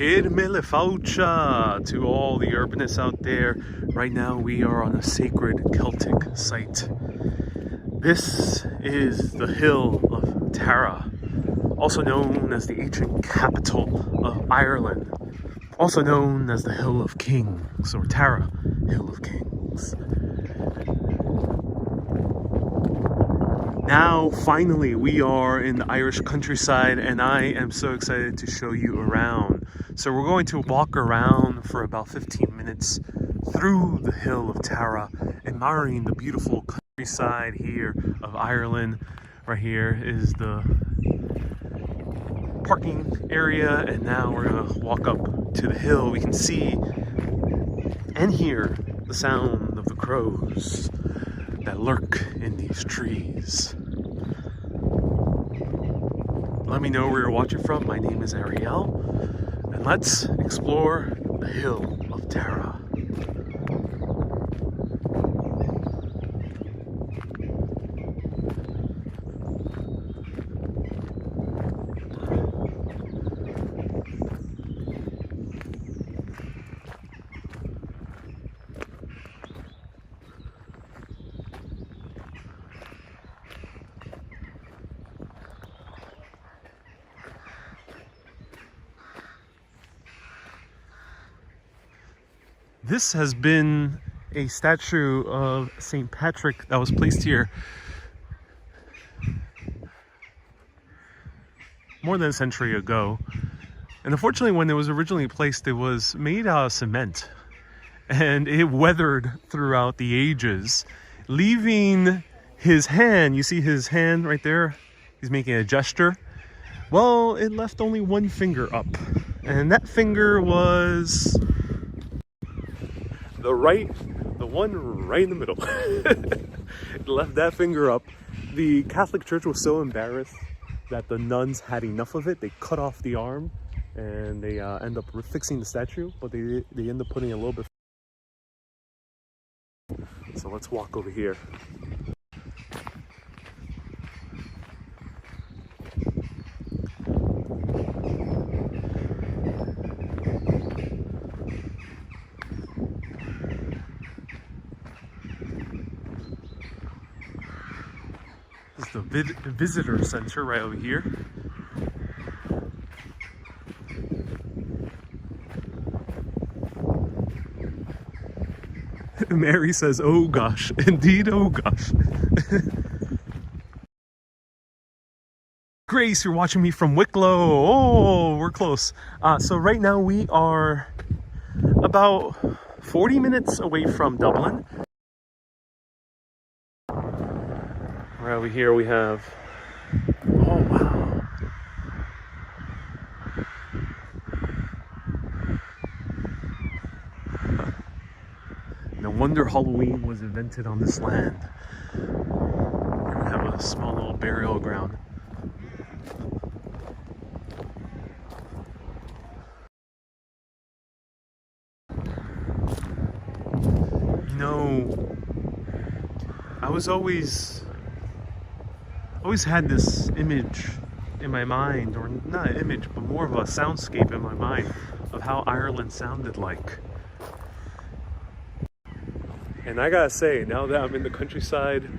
Kid Milifaucha to all the urbanists out there. Right now we are on a sacred Celtic site. This is the Hill of Tara, also known as the ancient capital of Ireland, also known as the Hill of Kings, or Tara, Hill of Kings. Now, finally, we are in the Irish countryside, and I am so excited to show you around. So we're going to walk around for about 15 minutes through the Hill of Tara, admiring the beautiful countryside here of Ireland. Right here is the parking area, and now we're gonna walk up to the hill. We can see and hear the sound of the crows that lurk in these trees. Let me know where you're watching from. My name is Ariel, and let's explore the Hill of Tara. This has been a statue of St. Patrick that was placed here more than a century ago. And unfortunately, when it was originally placed, it was made out of cement. And it weathered throughout the ages, leaving his hand, you see his hand right there? He's making a gesture. Well, it left only one finger up. And that finger was the one right in the middle. It left that finger up. The Catholic Church was so embarrassed that the nuns had enough of it. They cut off the arm and they end up fixing the statue, but they end up putting a little bit. So let's walk over here. This is the visitor center right over here. Mary says, "Oh gosh, indeed, oh gosh." Grace, you're watching me from Wicklow. Oh, we're close. So right now we are about 40 minutes away from Dublin. Right over here we have, oh wow. No wonder Halloween was invented on this land. Here we have a small little burial ground. You know, I was always had this image in my mind, or not an image, but more of a soundscape in my mind of how Ireland sounded like. And I gotta say, now that I'm in the countryside,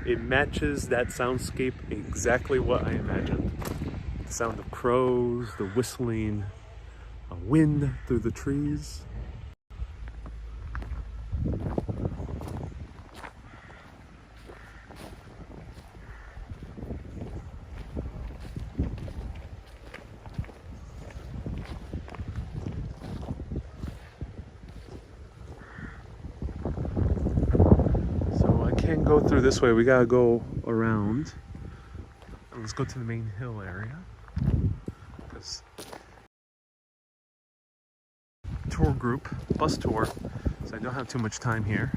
it matches that soundscape exactly what I imagined. The sound of crows, the whistling, a wind through the trees. Can't go through this way, we gotta go around. Let's go to the main hill area. Tour group, bus tour, so I don't have too much time here.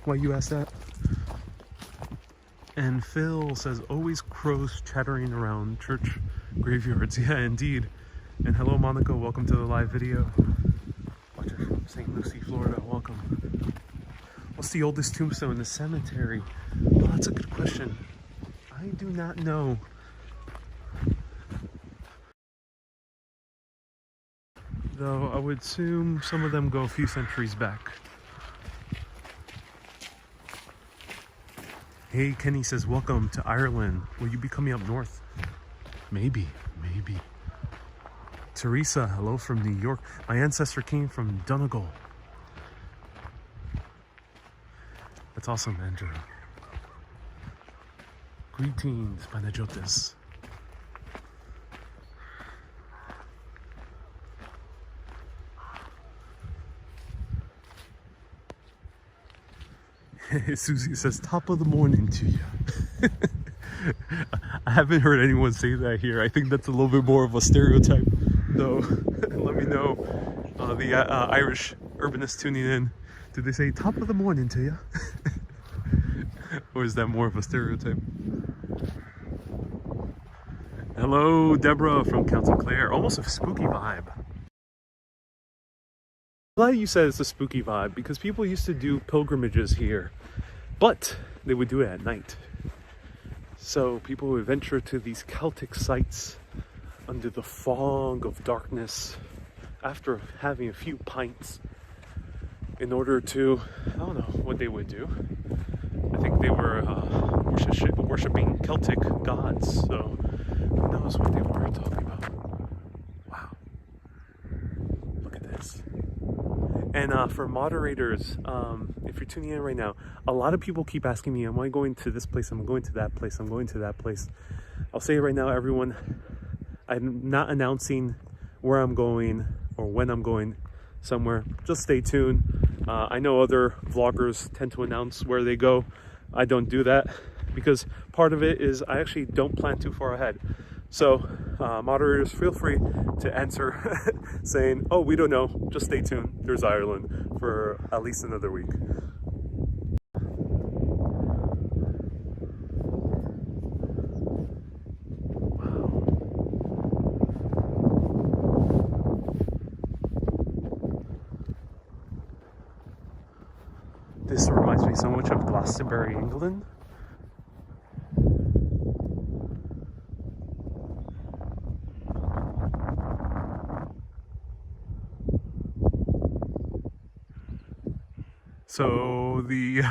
Why you asked that? And Phil says, always crows chattering around church graveyards. Yeah, indeed. And hello, Monica. Welcome to the live video. Watch it from St. Lucie, Florida. Welcome. What's the oldest tombstone in the cemetery? Well, that's a good question. I do not know. Though I would assume some of them go a few centuries back. Hey, Kenny says, welcome to Ireland. Will you be coming up north? Maybe. Teresa, hello from New York. My ancestor came from Donegal. That's awesome, Andrew. Greetings, Panajotis. Susie says, top of the morning to you. I haven't heard anyone say that here. I think that's a little bit more of a stereotype, though. Let me know, the Irish urbanists tuning in. Do they say top of the morning to you? Or is that more of a stereotype? Hello, Deborah from Council Clare. Almost a spooky vibe. I'm glad you said it's a spooky vibe because people used to do pilgrimages here, but they would do it at night. So people would venture to these Celtic sites under the fog of darkness after having a few pints in order to, I don't know what they would do. I think they were worshipping Celtic gods, so who knows what they were talking about. Wow. Look at this. And for moderators, if you're tuning in right now, a lot of people keep asking me, am I going to this place? I'm going to that place. I'm going to that place. I'll say right now, everyone, I'm not announcing where I'm going or when I'm going somewhere. Just stay tuned. I know other vloggers tend to announce where they go. I don't do that because part of it is I actually don't plan too far ahead. So moderators, feel free to answer saying, oh, we don't know, just stay tuned. There's Ireland for at least another week. Wow. This reminds me so much of Glastonbury, England. So the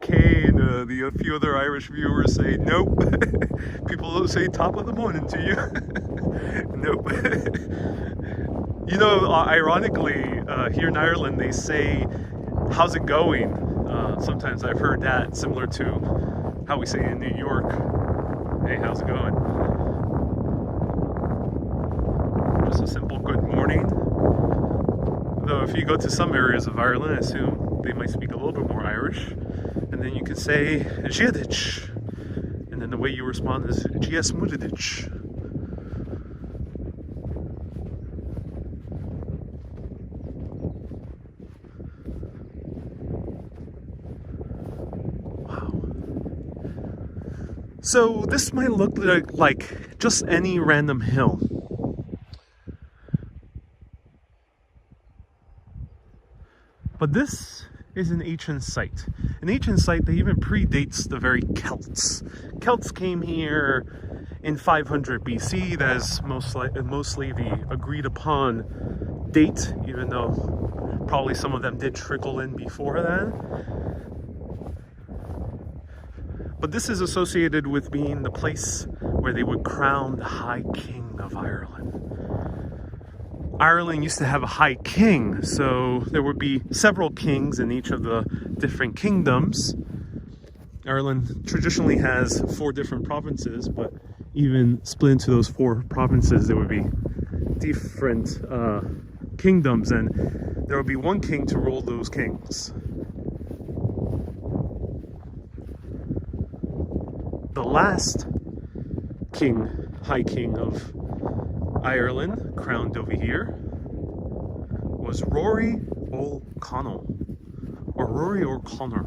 Kay and the few other Irish viewers say, nope. People don't say top of the morning to you. Nope. You know, ironically, here in Ireland, they say, how's it going? Sometimes I've heard that, similar to how we say in New York, hey, how's it going? Just a simple good morning. Though if you go to some areas of Ireland, I assume they might speak a little bit more Irish. And then you can say, Giadich. And then the way you respond is, Gias Mudidich. So this might look like just any random hill. But this is an ancient site. An ancient site that even predates the very Celts. Celts came here in 500 BC. That is mostly the agreed upon date, even though probably some of them did trickle in before that. But this is associated with being the place where they would crown the High King of Ireland. Ireland used to have a High King, so there would be several kings in each of the different kingdoms. Ireland traditionally has 4 different provinces, but even split into those 4 provinces, there would be different kingdoms, and there would be one king to rule those kings. The last king, High King of Ireland, crowned over here, was Rory O'Connell, or Rory O'Connor.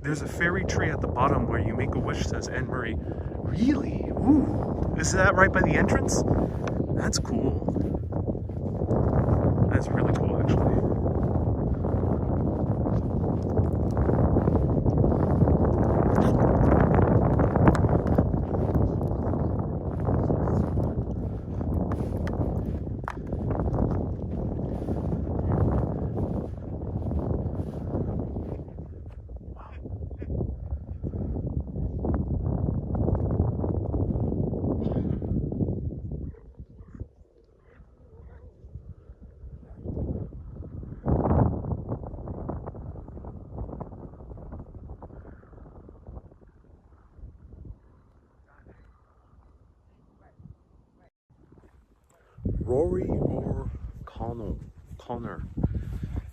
there's a fairy tree at the bottom where you make a wish, says Anne Marie. Really? Ooh. Is that right by the entrance? That's cool. That's really cool, actually. Rory or Connor.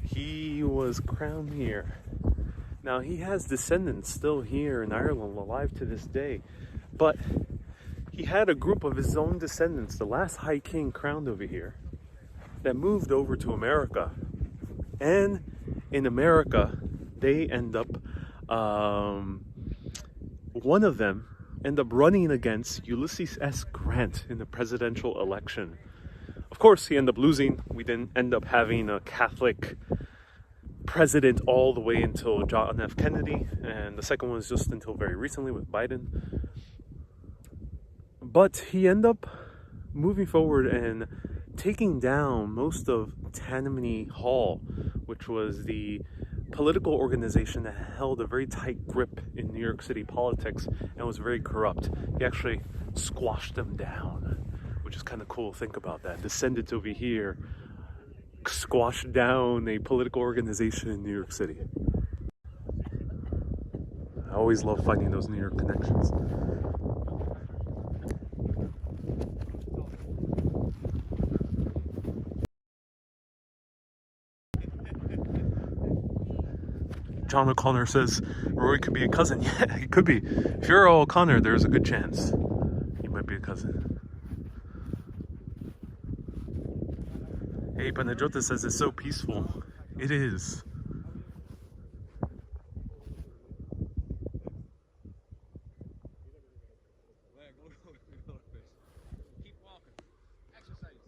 He was crowned here. Now he has descendants still here in Ireland, alive to this day. But he had a group of his own descendants, the last High King crowned over here, that moved over to America. And in America, they end up, one of them end up running against Ulysses S. Grant in the presidential election. Of course, he ended up losing. We didn't end up having a Catholic president all the way until John F. Kennedy, and the second one was just until very recently with Biden. But he ended up moving forward and taking down most of Tammany Hall, which was the political organization that held a very tight grip in New York City politics and was very corrupt. He actually squashed them down, which is kind of cool to think about that. Descendants over here squashed down a political organization in New York City. I always love finding those New York connections. John O'Connor says Rory could be a cousin. Yeah, he could be. If you're O'Connor, there's a good chance he might be a cousin. Hey, Panajota says it's so peaceful. It is. Keep walking. Exercise.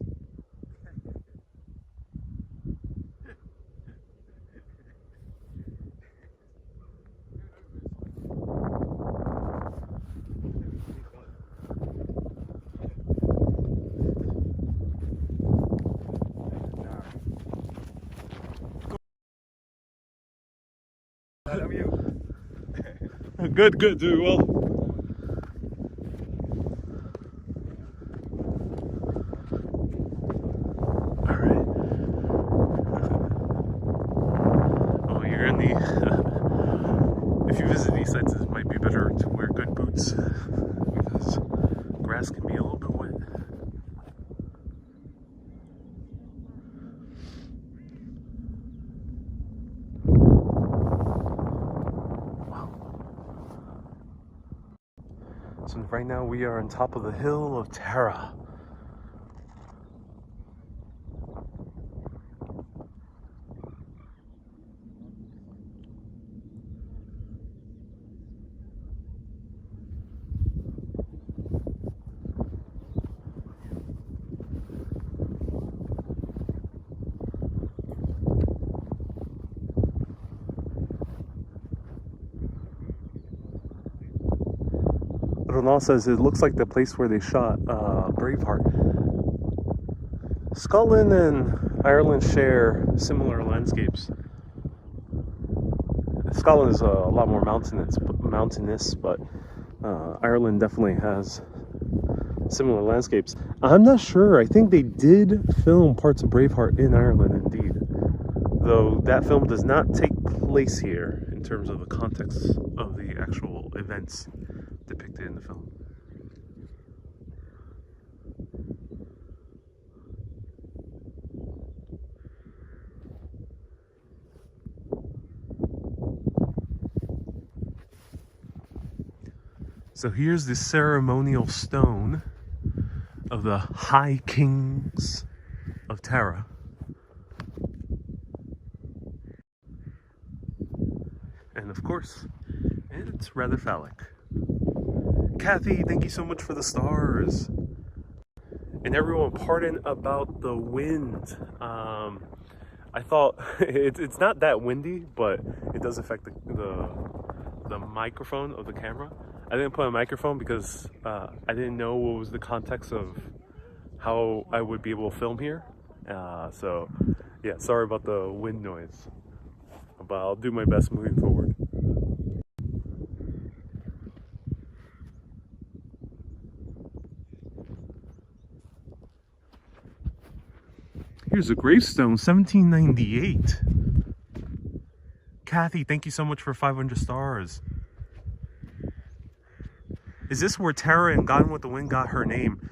How are you? Good, doing well. Alright. Oh, you're in the... if you visit these sites, it might be better to wear good boots, because grass can be a little bit wet. So right now we are on top of the hill of Tara. Ronald says it looks like the place where they shot Braveheart. Scotland and Ireland share similar landscapes. Scotland is a lot more mountainous, but Ireland definitely has similar landscapes. I'm not sure. I think they did film parts of Braveheart in Ireland, indeed. Though that film does not take place here in terms of the context of the actual events depicted in the film. So here's the ceremonial stone of the High Kings of Tara. And of course, It's rather phallic. Kathy, thank you so much for the stars. And everyone, pardon about the wind. I thought it's not that windy, but it does affect the microphone of the camera. I didn't put a microphone because I didn't know what was the context of how I would be able to film here. So yeah, sorry about the wind noise, but I'll do my best moving forward. Here's a gravestone, 1798. Kathy, thank you so much for 500 stars. Is this where Tara and Gone with the Wind got her name?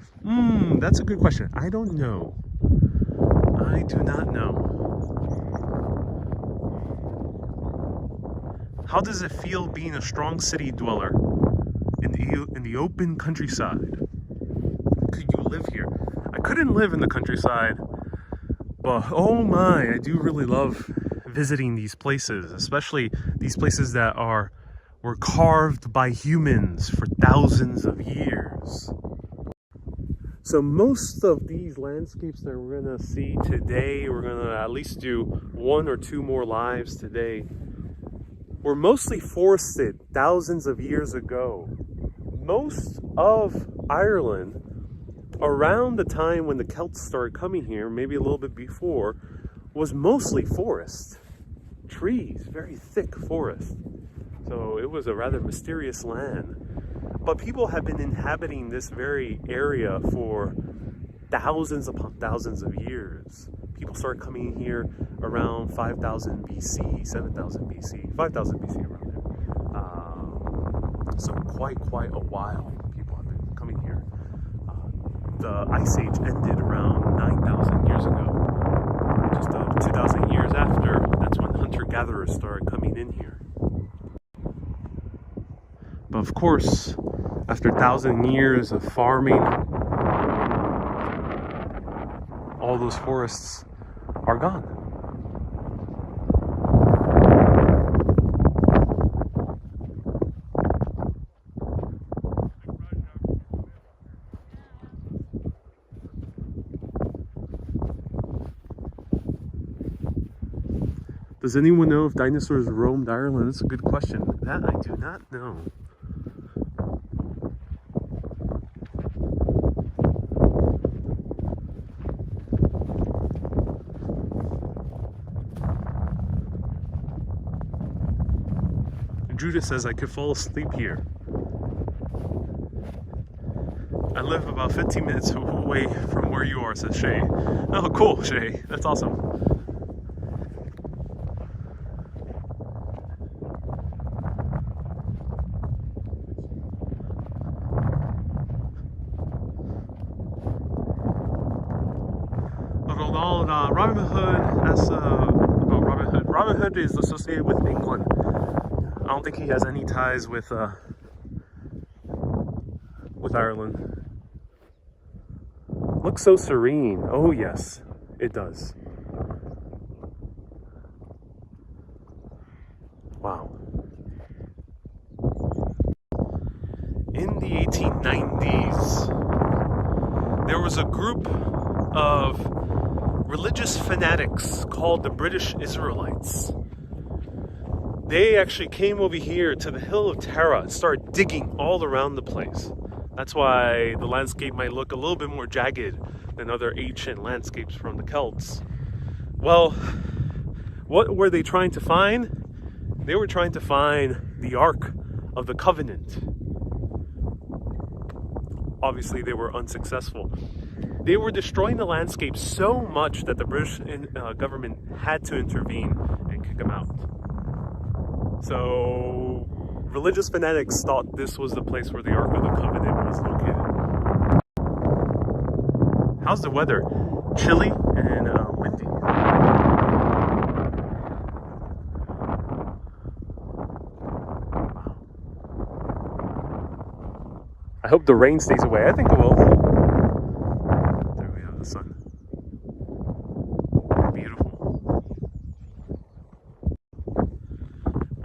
That's a good question. I don't know. I do not know. How does it feel being a strong city dweller in the open countryside? Could you live here? I couldn't live in the countryside, but oh my, I do really love visiting these places, especially these places that were carved by humans for thousands of years. So most of these landscapes that we're gonna see today, we're gonna at least do 1 or 2 more lives today, were mostly forested thousands of years ago. Most of Ireland, around the time when the Celts started coming here, maybe a little bit before, was mostly forest. Trees, very thick forest. So it was a rather mysterious land. But people have been inhabiting this very area for thousands upon thousands of years. People started coming here around 5000 BC, 7000 BC, 5000 BC around there. So quite a while people have been coming here. The Ice Age ended around 9,000 years ago. Just 2,000 years after, that's when hunter-gatherers started coming in here. But of course, after 1,000 years of farming, all those forests are gone. Does anyone know if dinosaurs roamed Ireland? That's a good question. That I do not know. Judith says I could fall asleep here. I live about 15 minutes away from where you are, says Shay. Oh, cool, Shay. That's awesome. Robin Hood asks about Robin Hood. Robin Hood is associated with England. I don't think he has any ties with Ireland. Looks so serene. Oh yes, it does. Wow. In the 1890s, there was a group of religious fanatics called the British Israelites. They actually came over here to the hill of Tara and started digging all around the place. That's why the landscape might look a little bit more jagged than other ancient landscapes from the Celts. Well, what were they trying to find? They were trying to find the Ark of the Covenant. Obviously, they were unsuccessful. They were destroying the landscape so much that the British government had to intervene and kick them out. So, religious fanatics thought this was the place where the Ark of the Covenant was located. How's the weather? Chilly and windy. I hope the rain stays away. I think it will. There we have the sun. Beautiful.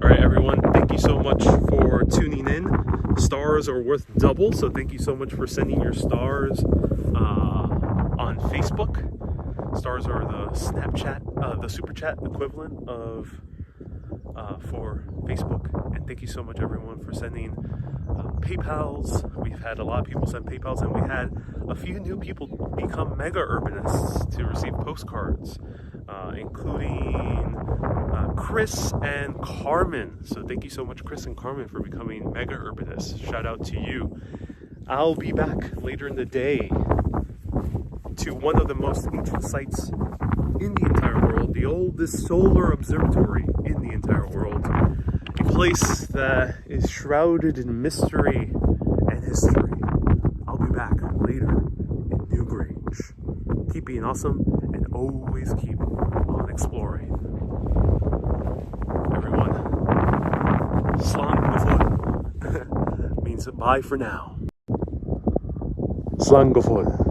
All right, everyone. Thank thank you so much for tuning in. Stars are worth double, so thank you so much for sending your stars on Facebook. Stars are the Snapchat, the Super Chat equivalent of for Facebook. And thank you so much, everyone, for sending PayPals. We've had a lot of people send PayPals, and we had a few new people become mega urbanists to receive postcards, including Chris and Carmen. So thank you so much, Chris and Carmen, for becoming mega urbanists. Shout out to you. I'll be back later in the day to one of the most ancient sites in the entire world, the oldest solar observatory in the entire world, a place that is shrouded in mystery and history. I'll be back later in Newgrange. Keep being awesome and always keep on exploring. Everyone, Slangafol means bye for now. Slangafol.